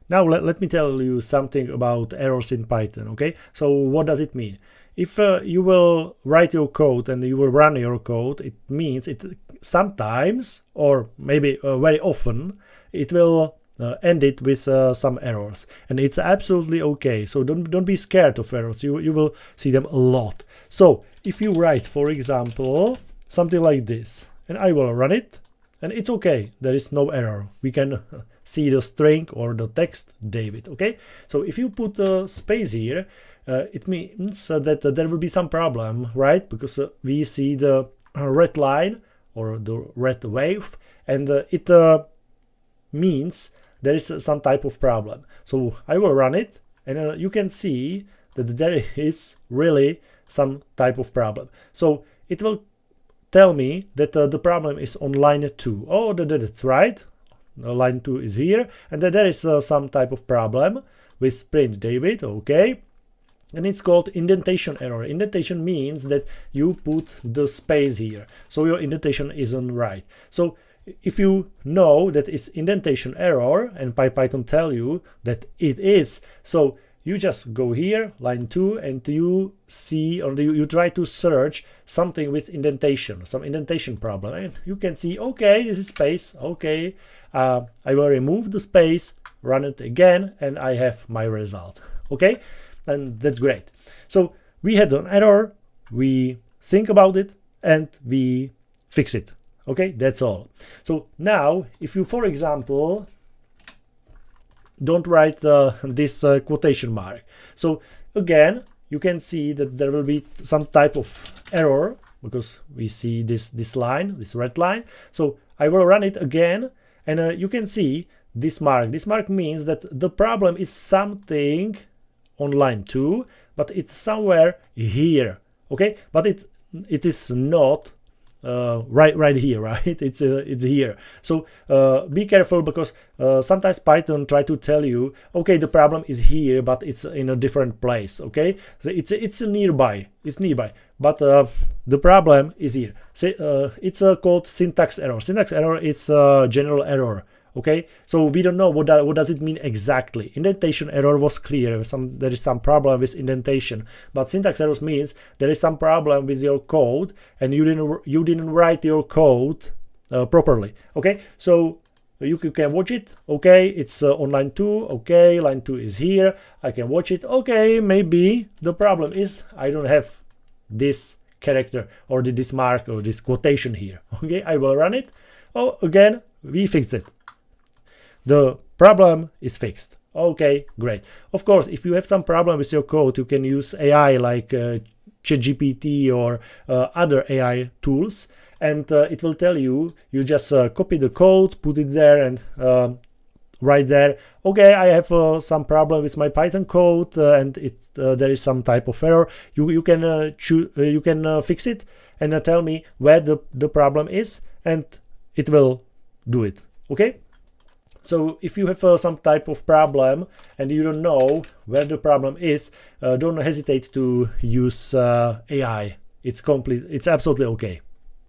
Now let me tell you something about errors in Python, okay? So what does it mean? If you will write your code and you will run your code, it means it sometimes, or maybe very often, it will end it with some errors, and it's absolutely okay. So don't be scared of errors. You will see them a lot. So if you write, for example, something like this, and I will run it, and it's okay. There is no error. We can see the string or the text David. Okay. So if you put a space here, it means that there will be some problem, right? Because we see the red line or the red wave, and it means there is some type of problem. So I will run it, and you can see that there is really some type of problem. So it will tell me that the problem is on line 2. Oh, that's right. Line 2 is here, and that there is some type of problem with print David. Okay. And it's called indentation error. Indentation means that you put the space here, so your indentation isn't right. So if you know that it's indentation error, and Python tell you that it is, so you just go here, line 2, and you see, or you try to search something with indentation, some indentation problem, and you can see, okay, this is space. Okay, I will remove the space, run it again, and I have my result. Okay. And that's great. So we had an error, we think about it, and we fix it. Okay, that's all. So now, if you, for example, don't write this quotation mark, so again, you can see that there will be some type of error because we see this line, this red line. So I will run it again, and you can see this mark. This mark means that the problem is something on line 2, but it's somewhere here. Okay, but it is not right here, right? It's here. So be careful, because sometimes Python try to tell you, okay, the problem is here, but it's in a different place. Okay, so it's nearby, but the problem is here. So, it's called syntax error. Syntax error is a general error. Okay, so we don't know what does it mean exactly. Indentation error was clear. There is some problem with indentation, but syntax errors means there is some problem with your code, and you didn't write your code properly. Okay, so you can watch it. Okay, it's on line 2. Okay, line 2 is here. I can watch it. Okay, maybe the problem is I don't have this character or this mark or this quotation here. Okay, I will run it. Oh, again, we fixed it. The problem is fixed. Okay, great. Of course, if you have some problem with your code, you can use AI like ChatGPT or other AI tools, and it will tell you, you just copy the code, put it there, and right there, okay, I have some problem with my Python code, and there is some type of error. You can fix it, and tell me where the problem is, and it will do it. Okay. So if you have some type of problem and you don't know where the problem is, don't hesitate to use AI. It's absolutely okay.